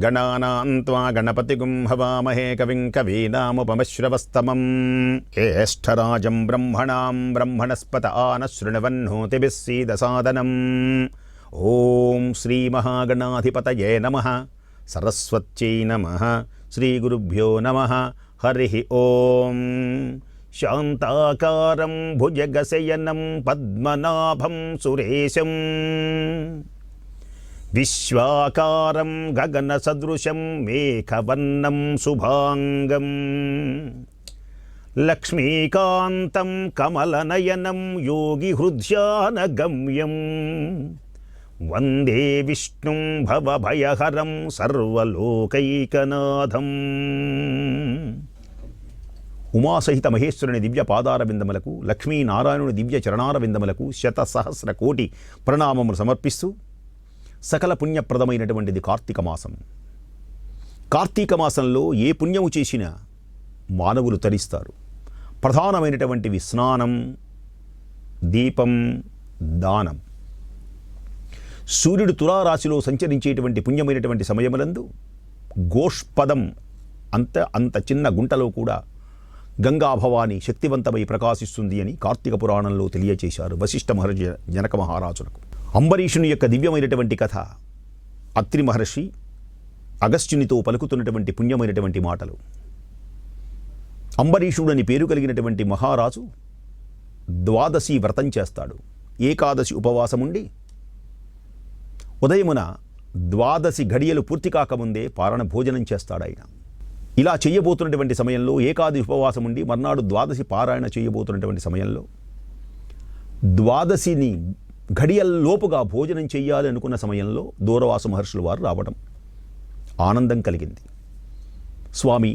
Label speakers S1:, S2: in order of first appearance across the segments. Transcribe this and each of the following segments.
S1: గణానాం త్వా గణపతిగుం హవామహే కవిం కవీనాముపమశ్రవస్తమం జ్యేష్ఠరాజం బ్రహ్మణాం బ్రహ్మణస్పత ఆనశృణవన్నోతిభిः సీదసాదనం. ఓం శ్రీ మహాగణాధిపతయే నమః. సరస్వత్యై నమః. శ్రీ గురుభ్యో నమః. హరి ఓం. శాంతాకారం భుజగశయనం పద్మనాభం సురేశం విశ్వాకారం గగనసదృశం మేఘవర్ణం శుభాంగం లక్ష్మీకాంతం కమలనయనం యోగిహృద్యానగమ్యం వందే విష్ణుం భవభయహరం సర్వలోకైకనాథం. ఉమాసహిత మహేశ్వరుని దివ్య పాదార విందములకు, లక్ష్మీనారాయణుని దివ్య చరణార విందములకు శతసహస్ర కోటి ప్రణామములు సమర్పిస్తూ, సకల పుణ్యప్రదమైనటువంటిది కార్తీక మాసం. కార్తీక మాసంలో ఏ పుణ్యము చేసినా మానవులు తరిస్తారు. ప్రధానమైనటువంటివి స్నానం, దీపం, దానం. సూర్యుడు తులారాశిలో సంచరించేటువంటి పుణ్యమైనటువంటి సమయములందు గోష్పదం అంత చిన్న గుంటలో కూడా గంగా భవాని శక్తివంతమై ప్రకాశిస్తుంది అని కార్తీక పురాణంలో తెలియచేశారు వశిష్ఠ మహర్షి జనక మహారాజులకు. అంబరీషుని యొక్క దివ్యమైనటువంటి కథ, అత్రి మహర్షి అగస్త్యునితో పలుకుతున్నటువంటి పుణ్యమైనటువంటి మాటలు. అంబరీషుడని పేరు కలిగినటువంటి మహారాజు ద్వాదశి వ్రతం చేస్తాడు. ఏకాదశి ఉపవాసముండి ఉదయమున ద్వాదశి ఘడియలు పూర్తి కాకముందే పారణ భోజనం చేస్తాడు ఆయన. ఇలా చేయబోతున్నటువంటి సమయంలో, ఏకాదశి ఉపవాసం ఉండి మర్నాడు ద్వాదశి పారాయణ చేయబోతున్నటువంటి సమయంలో, ద్వాదశిని ఘడియల్లోపుగా భోజనం చెయ్యాలి అనుకున్న సమయంలో దూర్వాస మహర్షులు వారు రావడం ఆనందం కలిగింది. స్వామి,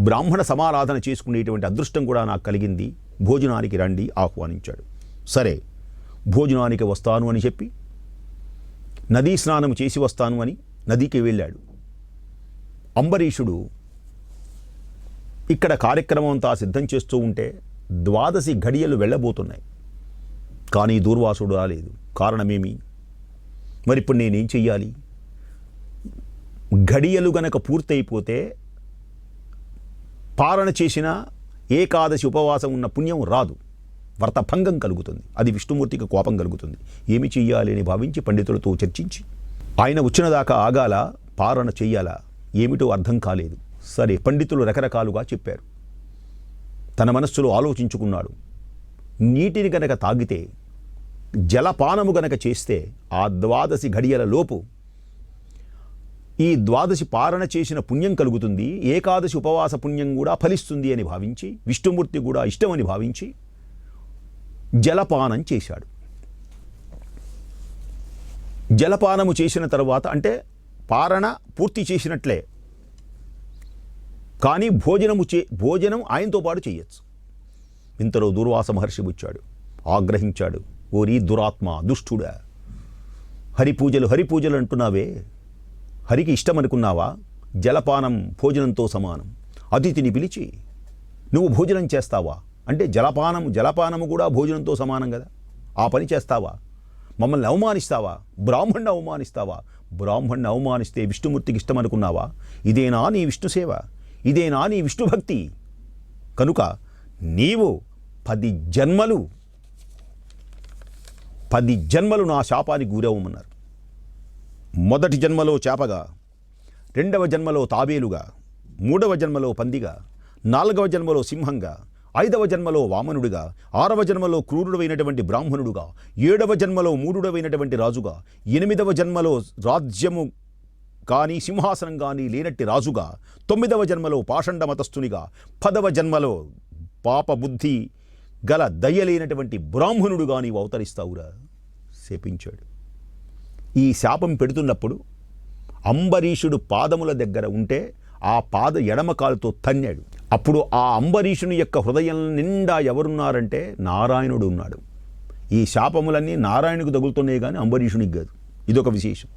S1: బ్రాహ్మణ సమారాధన చేసుకునేటువంటి అదృష్టం కూడా నాకు కలిగింది, భోజనానికి రండి ఆహ్వానించాడు. సరే, భోజనానికి వస్తాను అని చెప్పి నదీ స్నానం చేసి వస్తాను అని నదికి వెళ్ళాడు. అంబరీషుడు ఇక్కడ కార్యక్రమం అంతా సిద్ధం చేస్తూ ఉంటే ద్వాదశి ఘడియలు వెళ్ళబోతున్నాయి. కానీ దూర్వాసుడు రాలేదు. కారణమేమి? మరి ఇప్పుడు నేనేం చెయ్యాలి? ఘడియలు గనక పూర్తయిపోతే పారణ చేసిన ఏకాదశి ఉపవాసం ఉన్న పుణ్యం రాదు, వ్రతభంగం కలుగుతుంది, అది విష్ణుమూర్తికి కోపం కలుగుతుంది. ఏమి చెయ్యాలి అని భావించి పండితులతో చర్చించి ఆయన వచ్చినదాకా ఆగాల, పారణ చెయ్యాలా, ఏమిటో అర్థం కాలేదు. సరే, పండితులు రకరకాలుగా చెప్పారు. తన మనస్సులో ఆలోచించుకున్నాడు. నీటిని గనక తాగితే, జలపానము గనక చేస్తే ఆ ద్వాదశి ఘడియల లోపు ఈ ద్వాదశి పారణ చేసిన పుణ్యం కలుగుతుంది, ఏకాదశి ఉపవాస పుణ్యం కూడా ఫలిస్తుంది అని భావించి, విష్ణుమూర్తి కూడా ఇష్టమని భావించి జలపానం చేశాడు. జలపానము చేసిన తరువాత అంటే పారణ పూర్తి చేసినట్లే, కానీ భోజనం ఆయనతో పాటు చేయొచ్చు. ఇంతలో దూర్వాస మహర్షి వచ్చాడు, ఆగ్రహించాడు. ఓరి దురాత్మ, దుష్టుడా, హరిపూజలు అంటున్నావే, హరికి ఇష్టం అనుకున్నావా? జలపానం భోజనంతో సమానం. అతిథిని పిలిచి నువ్వు భోజనం చేస్తావా అంటే జలపానము కూడా భోజనంతో సమానం కదా, ఆ పని చేస్తావా? మమ్మల్ని అవమానిస్తావా? బ్రాహ్మణ్ణి అవమానిస్తావా? బ్రాహ్మణ్ణి అవమానిస్తే విష్ణుమూర్తికి ఇష్టం అనుకున్నావా? ఇదేనా నీ విష్ణు సేవ? ఇదేనా నీ విష్ణు భక్తి? కనుక నీవు 10 జన్మలు నా శాపానికి గురవమన్నారు. మొదటి జన్మలో చేపగా, రెండవ జన్మలో తాబేలుగా, మూడవ జన్మలో పందిగా, 4వ జన్మలో సింహంగా, 5వ జన్మలో వామనుడిగా, 6వ జన్మలో క్రూరుడైనటువంటి బ్రాహ్మణుడుగా, 7వ జన్మలో మూఢుడైనటువంటి రాజుగా, 8వ జన్మలో రాజ్యము కానీ సింహాసనం కానీ లేనట్టి రాజుగా, 9వ జన్మలో పాషండ మతస్థునిగా, 10వ జన్మలో పాప బుద్ధి గల దయ్యలేనటువంటి బ్రాహ్మణుడుగా నీవు అవతరిస్తావురా శపించాడు. ఈ శాపం పెడుతున్నప్పుడు అంబరీషుడు పాదముల దగ్గర ఉంటే ఆ పాద ఎడమ కాలుతో తన్నాడు. అప్పుడు ఆ అంబరీషుని యొక్క హృదయం నిండా ఎవరున్నారంటే నారాయణుడు ఉన్నాడు. ఈ శాపములన్నీ నారాయణుడికి తగులుతున్నాయి కానీ అంబరీషునికి కాదు. ఇదొక విశేషం.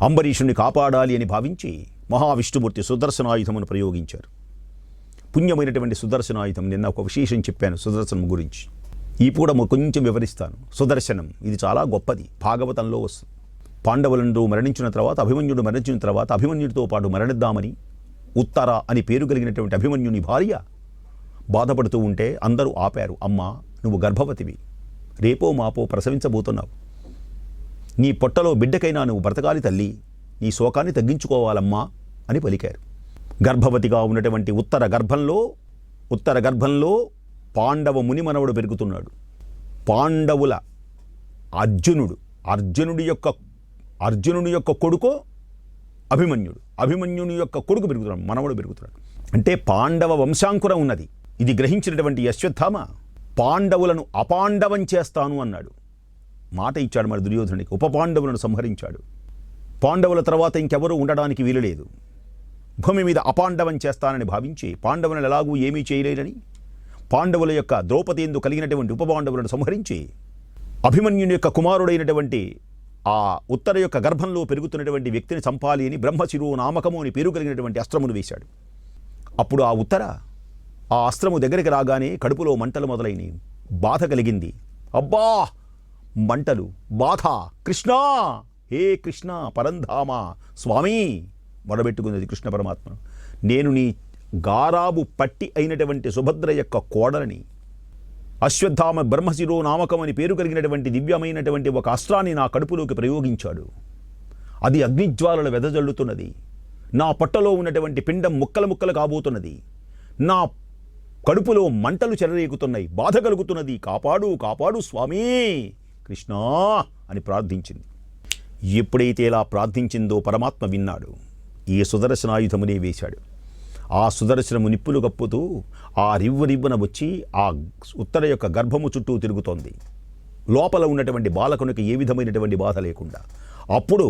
S1: అంబరీషుని కాపాడాలి అని భావించి మహావిష్ణుమూర్తి సుదర్శనాయుధమును ప్రయోగించారు. పుణ్యమైనటువంటి సుదర్శనాయుధం. నిన్న ఒక విశేషం చెప్పాను సుదర్శనం గురించి, ఈ పూట కొంచెం వివరిస్తాను. సుదర్శనం ఇది చాలా గొప్పది, భాగవతంలో వస్తుంది. పాండవులందరూ మరణించిన తర్వాత అభిమన్యుడు మరణించిన తర్వాత అభిమన్యుడితో పాటు మరణిద్దామని ఉత్తర అని పేరు కలిగినటువంటి అభిమన్యుని భార్య బాధపడుతూ ఉంటే అందరూ ఆపారు. అమ్మా, నువ్వు గర్భవతివి, రేపో మాపో ప్రసవించబోతున్నావు, నీ పొట్టలో బిడ్డకైనా నువ్వు బ్రతకాలి తల్లి, నీ శోకాన్ని తగ్గించుకోవాలమ్మా అని పలికారు. గర్భవతిగా ఉన్నటువంటి ఉత్తర గర్భంలో పాండవ మునిమనవుడు పెరుగుతున్నాడు. పాండవుల అర్జునుడి యొక్క కొడుకు అభిమన్యుని యొక్క కొడుకు పెరుగుతున్నాడు, మనవడు పెరుగుతున్నాడు. అంటే పాండవ వంశాంకురం ఉన్నది. ఇది గ్రహించినటువంటి అశ్వత్థామ పాండవులను అపాండవం చేస్తాను అన్నాడు. మాట ఇచ్చాడు మరి దుర్యోధనుడికి. ఉపపాండవులను సంహరించాడు. పాండవుల తర్వాత ఇంకెవరూ ఉండడానికి వీలులేదు. భూమి మీద అపాండవం చేస్తానని భావించి పాండవులను ఎలాగూ ఏమీ చేయలేరని పాండవుల యొక్క ద్రౌపదేందు కలిగినటువంటి ఉపపాండవులను సంహరించి అభిమన్యుని యొక్క కుమారుడైనటువంటి ఆ ఉత్తర యొక్క గర్భంలో పెరుగుతున్నటువంటి వ్యక్తిని చంపాలి అని బ్రహ్మశిరో నామకము అని పేరు కలిగినటువంటి అస్త్రమును వేశాడు. అప్పుడు ఆ అస్త్రము దగ్గరికి రాగానే కడుపులో మంటలు మొదలైనవి. బాధ కలిగింది. అబ్బా, మంటలు, బాధ. కృష్ణ, హే కృష్ణ పరంధామ స్వామి మొదబెట్టుకున్నది కృష్ణ పరమాత్మ. నేను నీ గారాబు పట్టి అయినటువంటి సుభద్ర యొక్క కోడలని, అశ్వత్థామ బ్రహ్మశిరో నామకం అని పేరు కలిగినటువంటి దివ్యమైనటువంటి ఒక అస్త్రాన్ని నా కడుపులోకి ప్రయోగించాడు. అది అగ్నిజ్వాలలు వెదజల్లుతున్నది. నా పొట్టలో ఉన్నటువంటి పిండం ముక్కలు కాబోతున్నది. నా కడుపులో మంటలు చెలరేగుతున్నాయి, బాధ కలుగుతున్నది. కాపాడు స్వామి కృష్ణ అని ప్రార్థించింది. ఎప్పుడైతే ఇలా ప్రార్థించిందో పరమాత్మ విన్నాడు. ఈ సుదర్శనాయుధమునే వేశాడు. ఆ సుదర్శనము నిప్పులు కప్పుతూ ఆ రివ్వున వచ్చి ఆ ఉత్తర యొక్క గర్భము చుట్టూ తిరుగుతోంది. లోపల ఉన్నటువంటి బాలకునికి ఏ విధమైనటువంటి బాధ లేకుండా. అప్పుడు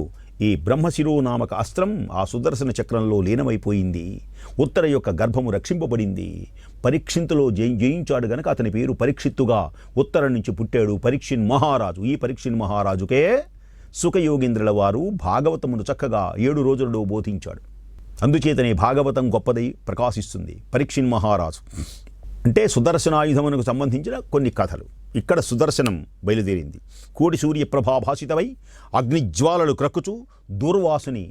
S1: ఈ బ్రహ్మశిరో నామక అస్త్రం ఆ సుదర్శన చక్రంలో లీనమైపోయింది. ఉత్తర యొక్క గర్భము రక్షింపబడింది. పరీక్షింతులో జయించాడు గనక అతని పేరు పరీక్షిత్తుగా ఉత్తర నుంచి పుట్టాడు పరీక్షిన్ మహారాజు. ఈ పరీక్షిన్ మహారాజుకే సుఖయోగేంద్రుల వారు భాగవతమును చక్కగా 7 రోజులలో బోధించాడు. అందుచేతనే భాగవతం గొప్పదై ప్రకాశిస్తుంది. పరీక్షిన్ మహారాజు అంటే సుదర్శనాయుధమునకు సంబంధించిన కొన్ని కథలు. ఇక్కడ సుదర్శనం బయలుదేరింది. కోటి సూర్యప్రభాభాసితమై అగ్నిజ్వాలలు క్రక్కుచూ దూర్వాసుని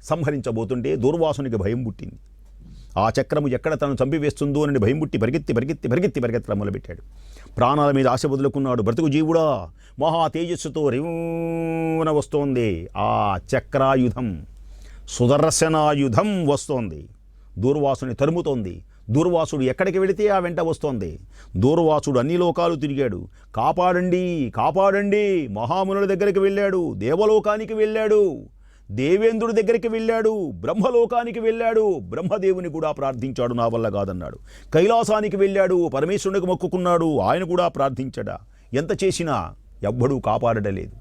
S1: సంహరించబోతుంటే దూర్వాసునికి భయం పుట్టింది. ఆ చక్రము ఎక్కడ తను చంపివేస్తుందో అని భయం పుట్టి పరిగెత్తడం మొదలుపెట్టాడు. ప్రాణాల మీద ఆశ వదులుకున్నాడు. బ్రతుకు జీవుడా, మహా తేజస్సుతో రివున వస్తోంది ఆ చక్రాయుధం, సుదర్శనాయుధం వస్తోంది. దూర్వాసుని తరుముతోంది. దూర్వాసుడు ఎక్కడికి వెళితే ఆ వెంట వస్తోంది. దూర్వాసుడు అన్ని లోకాలు తిరిగాడు. కాపాడండి మహామునుల దగ్గరికి వెళ్ళాడు, దేవలోకానికి వెళ్ళాడు, దేవేంద్రుడి దగ్గరికి వెళ్ళాడు, బ్రహ్మలోకానికి వెళ్ళాడు, బ్రహ్మదేవుని కూడా ప్రార్థించాడు, నా వల్ల కాదన్నాడు. కైలాసానికి వెళ్ళాడు, పరమేశ్వరునికి మొక్కుకున్నాడు, ఆయన కూడా ప్రార్థించడా. ఎంత చేసినా ఎవ్వడూ కాపాడలేదు.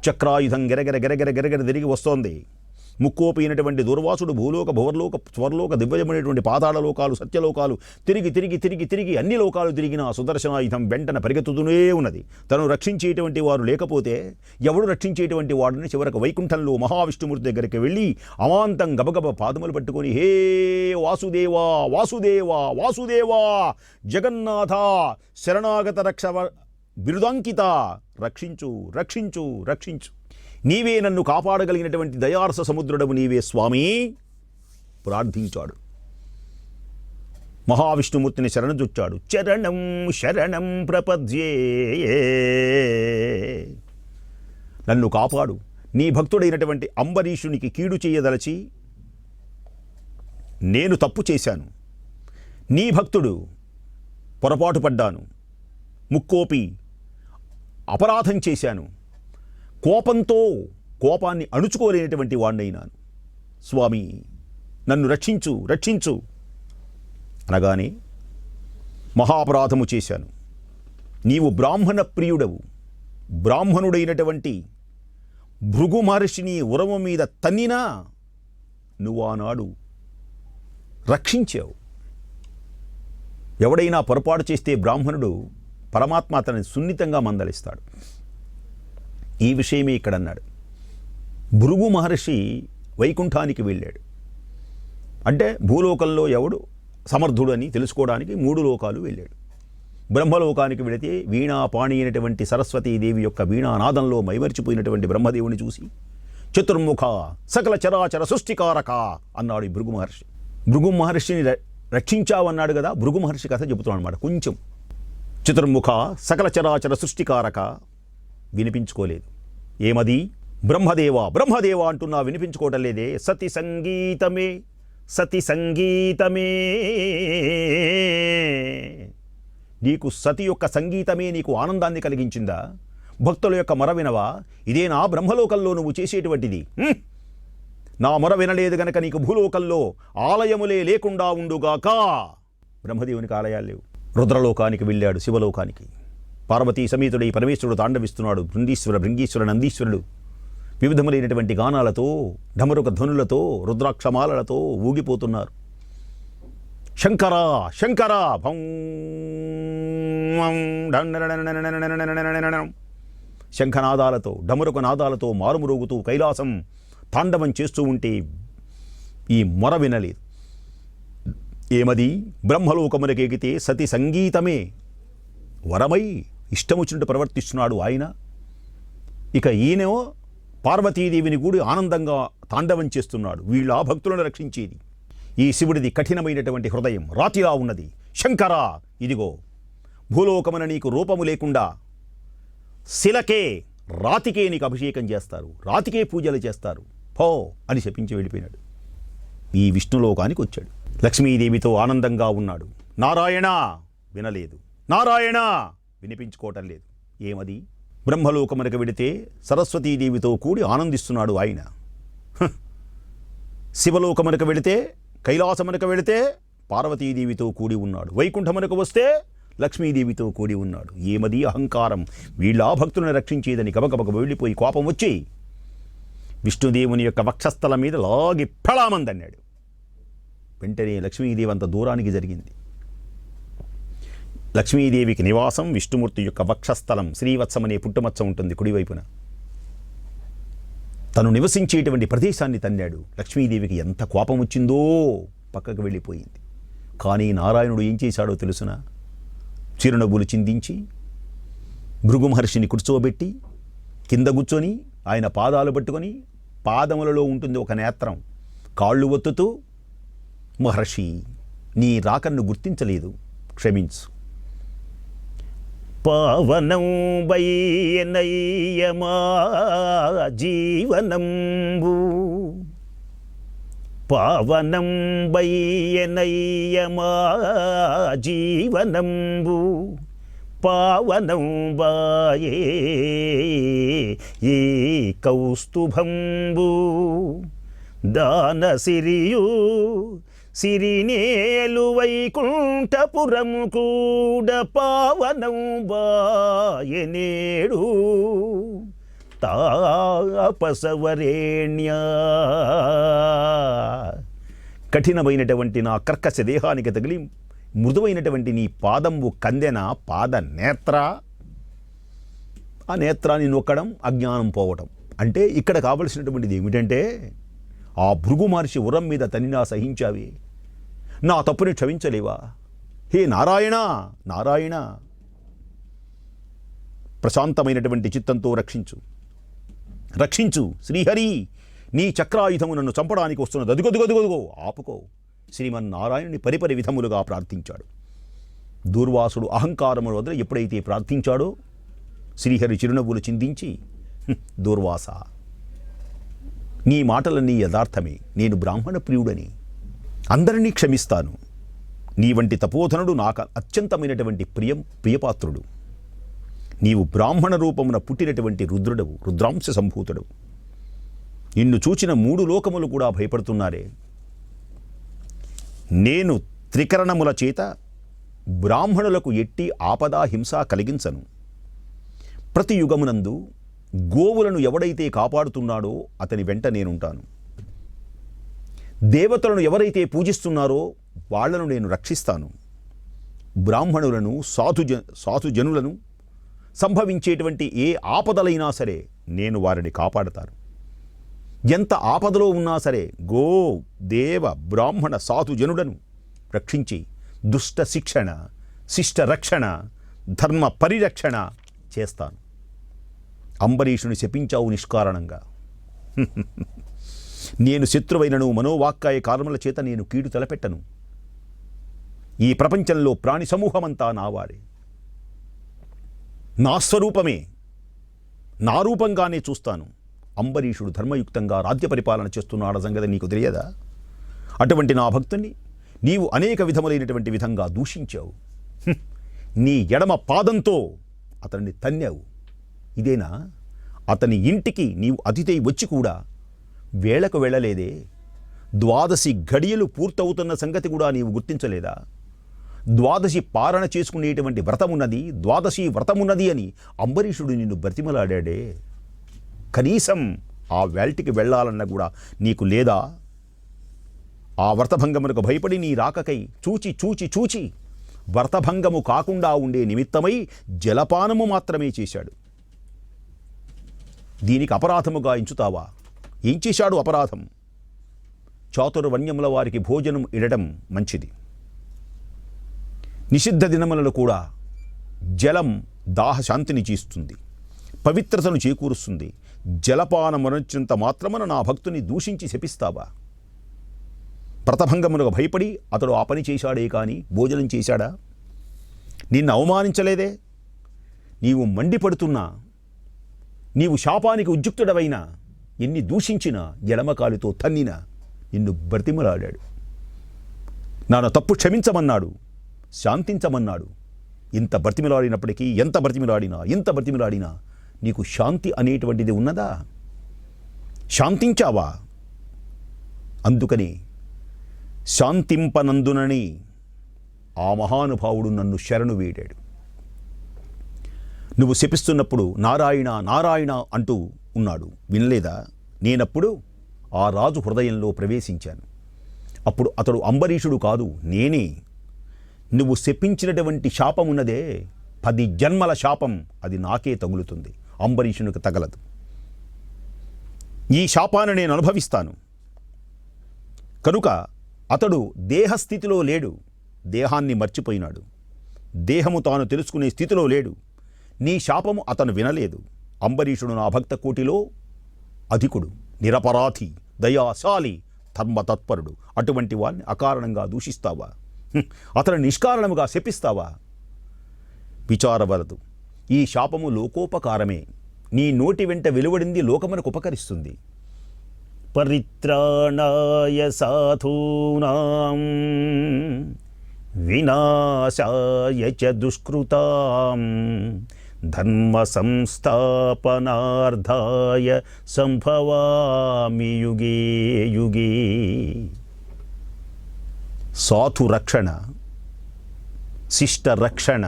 S1: చక్రాయుధం గెరగెర తిరిగి వస్తోంది. ముక్కోపోయినటువంటి దుర్వాసుడు భూలోక భువర్లోక స్వర్లోక దివ్యమైనటువంటి పాతాళ లోకాలు సత్యలోకాలు తిరిగి అన్ని లోకాలు తిరిగిన సుదర్శనాయుధం వెంటనే పరిగెత్తుతూనే ఉన్నది. తను రక్షించేటువంటి వారు లేకపోతే ఎవడు రక్షించేటువంటి వాడిని చివరకు వైకుంఠంలో మహావిష్ణుమూర్తి దగ్గరికి వెళ్ళి అమాంతం గబగబ పాదములు పట్టుకొని హే వాసుదేవా జగన్నాథ శరణాగత రక్ష బిరుదాంకిత రక్షించు నీవే నన్ను కాపాడగలిగినటువంటి దయారస సముద్రుడవు నీవే స్వామి ప్రార్థించాడు. మహావిష్ణుమూర్తిని శరణజొచ్చాడు. శరణం ప్రపద్యే, నన్ను కాపాడు. నీ భక్తుడైనటువంటి అంబరీషునికి కీడు చేయదలచి నేను తప్పు చేశాను. నీ భక్తుడు పొరపాటు పడ్డాను. ముక్కోపి అపరాధం చేశాను. కోపాన్ని అణుచుకోలేనటువంటి వాడినైనాను. స్వామి నన్ను రక్షించు అనగానే మహాపరాధము చేశాను. నీవు బ్రాహ్మణ ప్రియుడవు. బ్రాహ్మణుడైనటువంటి భృగు మహర్షిని ఉరము మీద తన్నినా నువ్వు ఆనాడు రక్షించావు. ఎవడైనా పొరపాటు చేస్తే బ్రాహ్మణుడు పరమాత్మ అతన్ని సున్నితంగా మందలిస్తాడు. ఈ విషయమే ఇక్కడ అన్నాడు. భృగు మహర్షి వైకుంఠానికి వెళ్ళాడు. అంటే భూలోకంలో ఎవడు సమర్థుడు అని తెలుసుకోవడానికి 3 లోకాలు వెళ్ళాడు. బ్రహ్మలోకానికి వెళితే వీణాపాణి అయినటువంటి సరస్వతీదేవి యొక్క వీణానాదంలో మైమరిచిపోయినటువంటి బ్రహ్మదేవుని చూసి చతుర్ముఖ సకల చరాచర సృష్టికారక అన్నాడు ఈ భృగు మహర్షి. భృగు మహర్షిని రక్షించావన్నాడు కదా, భృగు మహర్షి కథ చెబుతున్నాడు అనమాట. కొంచెం చతుర్ముఖ సకల చరాచర సృష్టికారక వినిపించుకోలేదు. ఏమది? బ్రహ్మదేవ బ్రహ్మదేవ అంటున్నా వినిపించుకోవటం లేదే. సతి సంగీతమే సతి సంగీతమే, నీకు సతి యొక్క సంగీతమే నీకు ఆనందాన్ని కలిగించిందా? భక్తుల యొక్క మొర వినవా? ఇదేనా బ్రహ్మలోకంలో నువ్వు చేసేటువంటిది? నా మొర వినలేదు గనక నీకు భూలోకంలో ఆలయములే లేకుండా ఉండుగాక. బ్రహ్మదేవునికి ఆలయాలు లేవు. రుద్రలోకానికి వెళ్ళాడు, శివలోకానికి. పార్వతీ సమేతుడై పరమేశ్వరుడు తాండవిస్తున్నాడు. బృందీశ్వర భృంగీశ్వర నందీశ్వరుడు వివిధములైనటువంటి గానాలతో, ఢమరుక ధ్వనులతో, రుద్రాక్షమాలలతో ఊగిపోతున్నారు. శంకర శంకర భం శంఖనాదాలతో, డమరుక నాదాలతో మారుమురుగుతూ కైలాసం తాండవం చేస్తూ ఉంటే ఈ మొర వినలేదు. ఏమది? బ్రహ్మలోకమునకెగితే సతి సంగీతమే వరమై ఇష్టముచ్చినట్టు ప్రవర్తిస్తున్నాడు ఆయన. ఇక ఈయనేమో పార్వతీదేవిని కూడా ఆనందంగా తాండవం చేస్తున్నాడు. వీళ్ళ భక్తులను రక్షించేది. ఈ శివుడిది కఠినమైనటువంటి హృదయం, రాతిలా ఉన్నది. శంకర, ఇదిగో భూలోకమున నీకు రూపము లేకుండా శిలకే, రాతికే నీకు అభిషేకం చేస్తారు, రాతికే పూజలు చేస్తారు, పో అని శపించి వెళ్ళిపోయినాడు. ఈ విష్ణులోకానికి వచ్చాడు. లక్ష్మీదేవితో ఆనందంగా ఉన్నాడు. నారాయణ వినలేదు, నారాయణ వినిపించుకోవటం లేదు. ఏమది? బ్రహ్మలోకమునకు వెడితే సరస్వతీదేవితో కూడి ఆనందిస్తున్నాడు ఆయన. శివలోకమునకు వెళితే, కైలాసమునకు వెళితే పార్వతీదేవితో కూడి ఉన్నాడు. వైకుంఠమునకు వస్తే లక్ష్మీదేవితో కూడి ఉన్నాడు. ఏమది? అహంకారం. వీళ్ళ భక్తులను రక్షించేదని గబగబగ వెళ్ళిపోయి కోపం వచ్చి విష్ణుదేవుని యొక్క వక్షస్థలం మీద లాగి ఫళామందన్నాడు. వెంటనే లక్ష్మీదేవి అంత దూరానికి జరిగింది. లక్ష్మీదేవికి నివాసం విష్ణుమూర్తి యొక్క వక్షస్థలం, శ్రీవత్సం అనే పుట్టుమచ్చ ఉంటుంది కుడివైపున. తను నివసించేటువంటి ప్రదేశాన్ని తన్నాడు. లక్ష్మీదేవికి ఎంత కోపం వచ్చిందో పక్కకు వెళ్ళిపోయింది. కానీ నారాయణుడు ఏం చేశాడో తెలుసునా? చిరునవ్వులు చిందించి భృగు మహర్షిని కూర్చోబెట్టి కింద కూర్చొని ఆయన పాదాలు పట్టుకొని, పాదములలో ఉంటుంది ఒక నేత్రం, కాళ్ళు ఒత్తుతూ, మహర్షి నీ రాకన్ను గుర్తించలేదు, క్షమించు. పావనం బయ్యనయ్యమా జీవనంబు, పావనం బయ్యనయ్యమా జీవనంబు, పావనం బాయే ఏ కౌస్తుభంబు, దానసిరియు సిరినేలు వైకుంఠపురము కూడా పావనం బాయనేడు, తాపసవరేణ్య. కఠినమైనటువంటి నా కర్కశ దేహానికి తగిలి మృదువైనటువంటి నీ పాదంబు కందెన పాద నేత్ర. ఆ నేత్రాన్ని నొక్కడం అజ్ఞానం పోవటం. అంటే ఇక్కడ కావలసినటువంటిది ఏమిటంటే, ఆ భృగు మహర్షి ఉరం మీద తనినా సహించావి, నా తప్పుని క్షమించలేవా? హే నారాయణ, నారాయణ, ప్రశాంతమైనటువంటి చిత్తంతో రక్షించు, రక్షించు శ్రీహరి. నీ చక్రాయుధము నన్ను చంపడానికి వస్తున్నది, అదుగొదుగొదుగొదుగో ఆపుకో. శ్రీమన్నారాయణుని పరిపరి విధములుగా ప్రార్థించాడు. దూర్వాసుడు అహంకారమును వదిలి ఎప్పుడైతే ప్రార్థించాడో శ్రీహరి చిరునవ్వులు చిందించి, దూర్వాస, నీ మాటలన్నీ యథార్థమే, నేను బ్రాహ్మణ ప్రియుడని, అందరినీ క్షమిస్తాను. నీ వంటి తపోధనుడు నాకు అత్యంతమైనటువంటి ప్రియపాత్రుడు. నీవు బ్రాహ్మణ రూపమున పుట్టినటువంటి రుద్రుడవు, రుద్రాంశ సంభూతుడవు. నిన్ను చూచిన 3 లోకములు కూడా భయపడుతున్నారే. నేను త్రికరణముల చేత బ్రాహ్మణులకు ఎట్టి ఆపదా హింస కలిగించను. ప్రతి యుగమునందు గోవులను ఎవడైతే కాపాడుతున్నాడో అతని వెంట నేనుంటాను. దేవతలను ఎవరైతే పూజిస్తున్నారో వాళ్లను నేను రక్షిస్తాను. బ్రాహ్మణులను, సాధుజనులను సంభవించేటువంటి ఏ ఆపదలైనా సరే నేను వారిని కాపాడతాను. ఎంత ఆపదలో ఉన్నా సరే గో, దేవ, బ్రాహ్మణ, సాధుజనులను రక్షించి దుష్ట శిక్షణ, శిష్ట రక్షణ, ధర్మ పరిరక్షణ చేస్తాను. అంబరీషుని శపించావు నిష్కారణంగా. నేను శత్రువైనను మనోవాక్కాయ కారముల చేత నేను కీడు తలపెట్టను. ఈ ప్రపంచంలో ప్రాణి సమూహమంతా నావాడే, నా స్వరూపమే, నా రూపంగానే చూస్తాను. అంబరీషుడు ధర్మయుక్తంగా రాజ్య పరిపాలన చేస్తున్నాడు సంగతి నీకు తెలియదా? అటువంటి నా భక్తుని నీవు అనేక విధములైనటువంటి విధంగా దూషించావు. నీ ఎడమ పాదంతో అతన్ని తన్నావు. ఇదేనా? అతని ఇంటికి నీవు అతిథై వచ్చి కూడా వేళకు వెళ్ళలేదే? ద్వాదశి ఘడియలు పూర్తవుతున్న సంగతి కూడా నీవు గుర్తించలేదా? ద్వాదశి పారణ చేసుకునేటువంటి వ్రతమున్నది, ద్వాదశి వ్రతమున్నది అని అంబరీషుడు నిన్ను బ్రతిమలాడాడే. కనీసం ఆ వేల్టికి వెళ్ళాలన్న కూడా నీకు లేదా? ఆ వ్రతభంగమునకు భయపడి నీ రాకకై చూచి చూచి చూచి వ్రతభంగము కాకుండా ఉండే నిమిత్తమై జలపానము మాత్రమే చేశాడు. దీనికి అపరాధముగా ఎంచుతావా? ఏం చేశాడు అపరాధం? చాతుర్వర్ణ్యముల వారికి భోజనం ఇడడం మంచిది. నిషిద్ధ దినములలో కూడా జలం దాహశాంతిని చేస్తుంది, పవిత్రతను చేకూరుస్తుంది. జలపానమునంత మాత్రమున నా భక్తుని దూషించి శపిస్తావా? వ్రతభంగమునకు భయపడి అతడు ఆ పని చేశాడే కానీ భోజనం చేశాడా? నిన్ను అవమానించలేదే? నీవు మండిపడుతున్నా, నీవు శాపానికి ఉద్యుక్తుడవైనా, ఎన్ని దూషించినా, ఎడమకాలితో తన్నినా నిన్ను బ్రతిమలాడాడు. నాన్న తప్పు క్షమించమన్నాడు, శాంతించమన్నాడు. ఇంత బ్రతిమలాడినప్పటికీ, ఎంత బ్రతిమలాడినా నీకు శాంతి అనేటువంటిది ఉన్నదా? శాంతించావా? అందుకని శాంతింపనందునని ఆ మహానుభావుడు నన్ను శరణు వేడాడు. నువ్వు శపిస్తున్నప్పుడు నారాయణ నారాయణ అంటూ ఉన్నాడు, వినలేదా? నేనప్పుడు ఆ రాజు హృదయంలో ప్రవేశించాను. అప్పుడు అతడు అంబరీషుడు కాదు, నేనే. నువ్వు శపించినటువంటి శాపం ఉన్నదే, 10 జన్మల శాపం, అది నాకే తగులుతుంది, అంబరీషునికి తగలదు. ఈ శాపాన్ని నేను అనుభవిస్తాను. కనుక అతడు దేహస్థితిలో లేడు, దేహాన్ని మర్చిపోయినాడు. దేహము తాను తెలుసుకునే స్థితిలో లేడు. నీ శాపము అతను వినలేదు. అంబరీషుడు నా భక్త కోటిలో అధికుడు, నిరపరాధి, దయాశాలి, ధర్మతత్పరుడు. అటువంటి వాడిని అకారణంగా దూషిస్తావా? అతను నిష్కారణముగా శపిస్తావా? విచారవలదు. ఈ శాపము లోకోపకారమే. నీ నోటి వెంట వెలువడింది లోకమునకు ఉపకరిస్తుంది. పరిత్రాణాయ సాధూనాం వినాశాయ చ దుష్కృతాం ధర్మ సంస్థాపనార్థాయ సంభవామి యుగే యుగే. సాధు రక్షణ, శిష్ట రక్షణ,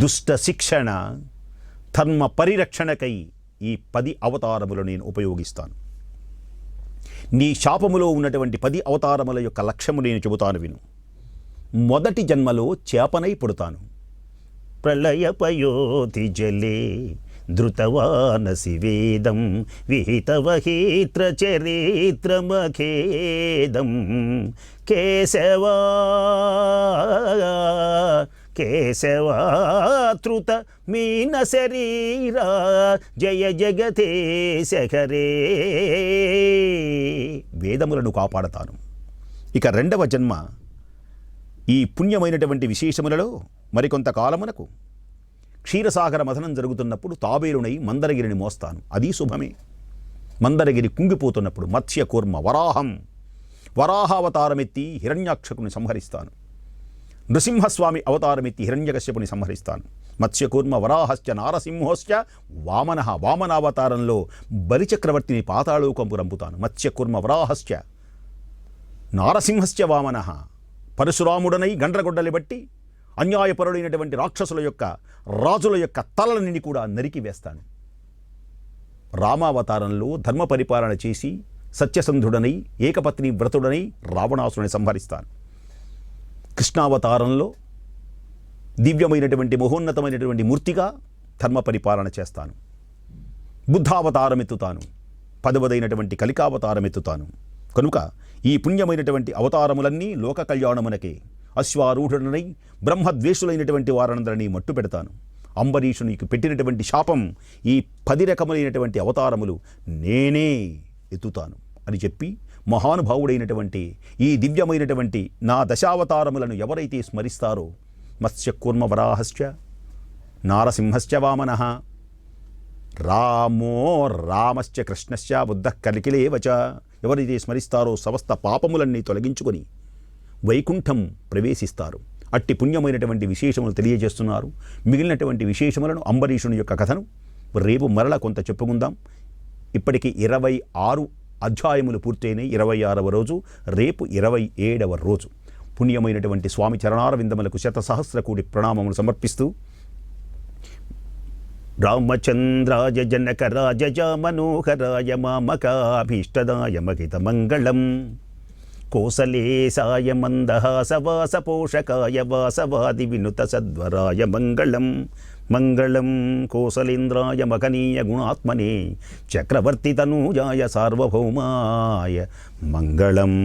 S1: దుష్ట శిక్షణ, ధర్మ పరిరక్షణకై ఈ 10 అవతారములు నేను ఉపయోగిస్తాను. నీ శాపములో ఉన్నటువంటి 10 అవతారముల యొక్క లక్ష్యము నేను చెబుతాను విను. మొదటి జన్మలో చేపనై పుడతాను. ప్రళయపయోధి జలే ధృతవానసి వేదం విహితవహీత్ర చరిత్రమఖేదం కేశవా కేశవాతృత మీన శరీరా జయ జగతేశ హరే. వేదములను కాపాడతాను. ఇక 2వ జన్మ ఈ పుణ్యమైనటువంటి విశేషములలో మరికొంత కాలమునకు క్షీరసాగర మథనం జరుగుతున్నప్పుడు తాబేలునై మందరగిరిని మోస్తాను. అది శుభమే. మందరగిరి కుంగిపోతున్నప్పుడు మత్స్య కూర్మ వరాహావతారమెత్తి హిరణ్యాక్షకుని సంహరిస్తాను. నృసింహస్వామి అవతారమెత్తి హిరణ్యకశ్యపుని సంహరిస్తాను. మత్స్యకూర్మ వరాహశ్చ నారసింహోశ్చ వామనావతారంలో బలిచక్రవర్తిని పాతాళోకంపు రంపుతాను. మత్స్యకూర్మ వరాహశ్చ నారసింహశ్చ వామనః. పరశురాముడనై గండ్రగొడ్డలి బట్టి అన్యాయపరుడైనటువంటి రాక్షసుల యొక్క రాజుల యొక్క తలలని కూడా నరికి వేస్తాను. రామావతారంలో ధర్మ పరిపాలన చేసి సత్యసంధుడనై ఏకపత్ని వ్రతుడనై రావణాసురుని సంహరిస్తాను. కృష్ణావతారంలో దివ్యమైనటువంటి మహోన్నతమైనటువంటి మూర్తిగా ధర్మ పరిపాలన చేస్తాను. బుద్ధావతారం ఎత్తుతాను. 10వదైనటువంటి కలికావతారం ఎత్తుతాను. కనుక ఈ పుణ్యమైనటువంటి అవతారములన్నీ లోక కళ్యాణమునకే. అశ్వారూఢుడనై బ్రహ్మద్వేషులైనటువంటి వారందరినీ మట్టు పెడతాను. అంబరీషునికి పెట్టినటువంటి శాపం ఈ 10 రకములైనటువంటి అవతారములు నేనే ఎత్తుతాను అని చెప్పి మహానుభావుడైనటువంటి ఈ దివ్యమైనటువంటి నా దశావతారములను ఎవరైతే స్మరిస్తారో మత్స్య కూర్మ వరాహశ్చ నారసింహశ్చ వామనః రామో రామశ్చ కృష్ణశ్చ బుద్ధ కలికిలేవచ ఎవరైతే స్మరిస్తారో సమస్త పాపములన్నీ తొలగించుకొని వైకుంఠం ప్రవేశిస్తారు. అట్టి పుణ్యమైనటువంటి విశేషములు తెలియజేస్తున్నారు. మిగిలినటువంటి విశేషములను అంబరీషుని యొక్క కథను రేపు మరల కొంత చెప్పుకుందాం. ఇప్పటికి 26 అధ్యాయములు పూర్తయినాయి. 26వ రోజు, రేపు 27వ రోజు. పుణ్యమైనటువంటి స్వామి చరణార విందములకు 100 కోటి ప్రణామములు సమర్పిస్తూ రామచంద్రాయ జనకరాజయ మనోహరాయ మామకాభీష్టదాయ మహిత మంగళం కోసలేశాయ మందహాసవాసపోషకాయ వాసవాది వినుత సద్వరాయ మంగళం మంగళం కోసలేంద్రాయ మకనీయ గుణాత్మనే చక్రవర్తి తనూజాయ సార్వభౌమాయ మంగళం.